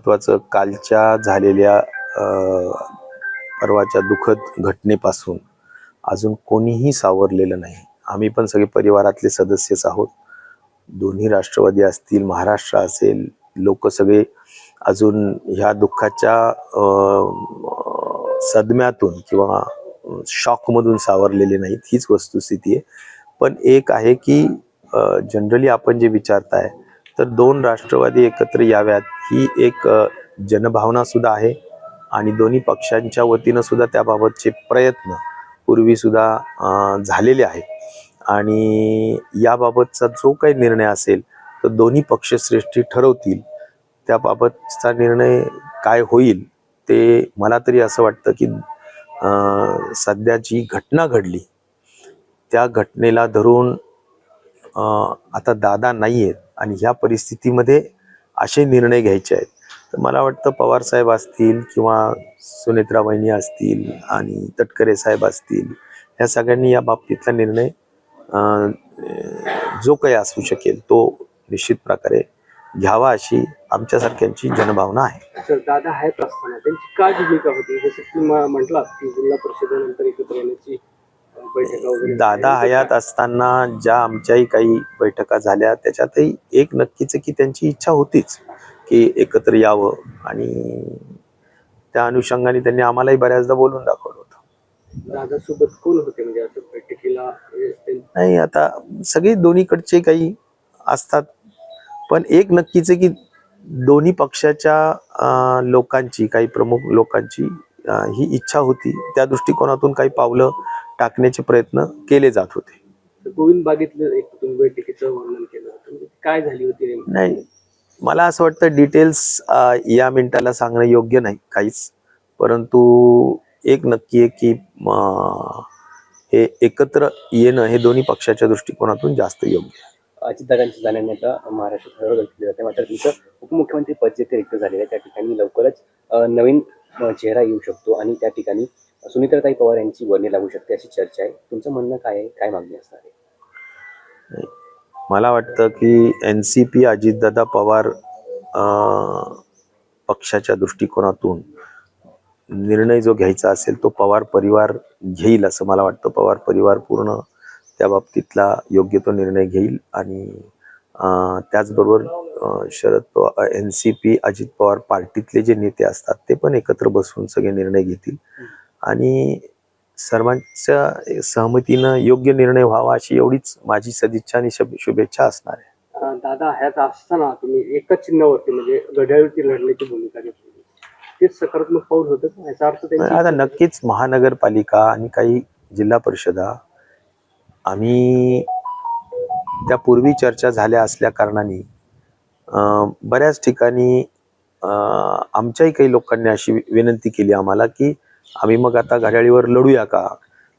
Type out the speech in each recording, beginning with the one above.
महत्त्वाचं कालच्या झालेल्या परवाच्या दुःखद घटनेपासून अजून कोणीही सावरलेलं नाही. आम्ही पण सगळे परिवारातले सदस्यच आहोत. दोन्ही राष्ट्रवादी असतील, महाराष्ट्र असेल, लोक सगळे अजून ह्या दुःखाच्या सदम्यातून किंवा शॉकमधून सावरलेले नाहीत. हीच वस्तुस्थिती आहे. पण एक आहे की जनरली आपण जे विचारताय तर दोन राष्ट्रवादी एकत्र याव्यात ही एक जनभावना सुद्धा आहे आणि दोन्ही पक्षांच्या वतीनं सुद्धा त्याबाबतचे प्रयत्न पूर्वी सुद्धा झालेले आहेत आणि याबाबतचा जो काही निर्णय असेल तर दोन्ही पक्षश्रेष्ठी ठरवतील. त्याबाबतचा निर्णय काय होईल ते मला तरी असं वाटतं की सध्या जी घटना घडली त्या घटनेला धरून आता दादा नाही आहेत आणि ह्या परिस्थितीमध्ये असे निर्णय घ्यायचे आहेत तर मला वाटतं पवार साहेब असतील किंवा सुनेत्रा वहिनी असतील आणि तटकरे साहेब असतील, ह्या सगळ्यांनी या बाबतीतला निर्णय जो काही असू शकेल तो निश्चित प्रकारे घ्यावा अशी आमच्यासारख्यांची जनभावना आहे. दादा हयात असताना त्यांची काय भूमिका होती, जसं तुम्ही म्हटलात की जिल्हा परिषदेनंतर एकत्र येण्याची बैठका वगैरे? दादा हयात असताना ज्या आमच्याही काही बैठका झाल्या त्याच्यातही एक नक्कीच की त्यांची इच्छा होतीच की एकत्र यावं आणि त्या अनुषंगाने त्यांनी आम्हालाही बऱ्याचदा बोलून दाखवलं होतं. दादा सोबत कोण होते म्हणजे असं बैठकीला? नाही, आता सगळे दोन्हीकडचे काही असतात पण एक नक्कीच आहे की दोन्ही पक्षाच्या लोकांची, काही प्रमुख लोकांची ही इच्छा होती. त्या दृष्टिकोनातून काही पावलं टाकण्याचे प्रयत्न केले जात होते. गोविंद बागेतलं एक तुम्ही बैठकीचं वर्णन केलं होतं, काय झाली होती? नाही, मला असं वाटतं डिटेल्स या मिनिटाला सांगणं योग्य नाही काहीच, परंतु एक नक्की आहे की हे एकत्र येणं हे दोन्ही पक्षाच्या दृष्टिकोनातून जास्त योग्य आहे. अजितदादांची जाण्याने आता महाराष्ट्रात हळद केली जाते, मात्र तुमचं उपमुख्यमंत्री पद जे रिक्त झालेलं आहे त्या ठिकाणी लवकरच नवीन चेहरा येऊ शकतो आणि त्या ठिकाणी सुनीत्राताई पवार यांची वर्णी लागू शकते अशी चर्चा आहे. तुमचं म्हणणं काय आहे, काय मागणी असणार आहे? मला वाटतं की NCP अजितदादा पवार पक्षाच्या दृष्टिकोनातून निर्णय जो घ्यायचा असेल तो पवार परिवार घेईल असं मला वाटतं. पवार परिवार पूर्ण त्या बाबतीतला योग्य तो निर्णय घेईल आणि त्याचबरोबर शरद पवार, NCP अजित पवार पार्टीतले जे नेते असतात ते पण एकत्र बसून सगळे निर्णय घेतील आणि सर्वांच्या सहमतीनं योग्य निर्णय व्हावा अशी एवढीच माझी सदिच्छा आणि शुभेच्छा असणार आहे. दादा हयात असताना तुम्ही एकच चिन्हावरती म्हणजे घड्याळवरती लढण्याची भूमिका घेतली, तेच सकारात्मक पाऊल होतं याचा अर्थ? आता नक्कीच महानगरपालिका आणि काही जिल्हा परिषदा आम्ही त्यापूर्वी चर्चा झाल्या असल्या कारणाने बऱ्याच ठिकाणी आमच्याही काही लोकांनी अशी विनंती केली आम्हाला की आम्ही मग आता घड्याळीवर लढूया का.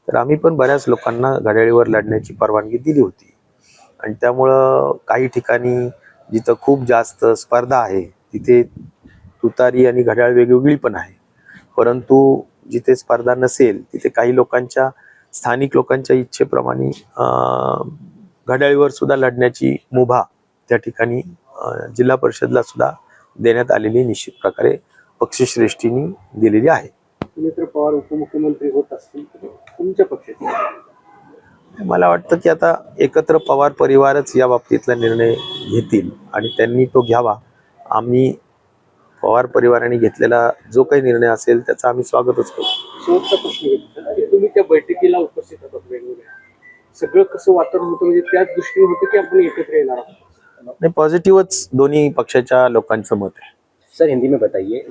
तर आम्ही पण बऱ्याच लोकांना घड्याळीवर लढण्याची परवानगी दिली होती आणि त्यामुळं काही ठिकाणी जिथं खूप जास्त स्पर्धा आहे तिथे तुतारी आणि घड्याळ वेगवेगळी पण आहे, परंतु जिथे स्पर्धा नसेल तिथे काही लोकांच्या, स्थानिक लोकांच्या इच्छेप्रमाणे घड्याळीवर सुद्धा लढण्याची मुभा त्या ठिकाणी जिल्हा परिषदला सुद्धा देण्यात आलेली निश्चित प्रकारे पक्षश्रेष्ठींनी दिलेली आहे. सुनेत्र पवार उपमुख्यमंत्री होत असतील तुमच्या पक्षाचे? मला वाटतं की आता एकत्र पवार परिवारच या बाबतीतला निर्णय घेतील आणि त्यांनी तो घ्यावा. आम्ही पवार परिवाराने घेतलेला जो काही निर्णय असेल त्याचं आम्ही स्वागतच करू. शेवटचा प्रश्न, तुम्ही त्या बैठकीला उपस्थित होतात, वेगवेगळ्या सगळं कसं वातावरण होतं, म्हणजे त्याच दृष्टीने होतं की आपण एकत्र येणार आहोत? नाही, पॉझिटिव्हच दोन्ही पक्षाच्या लोकांचं मत आहे. सर हिंदी में बताइए.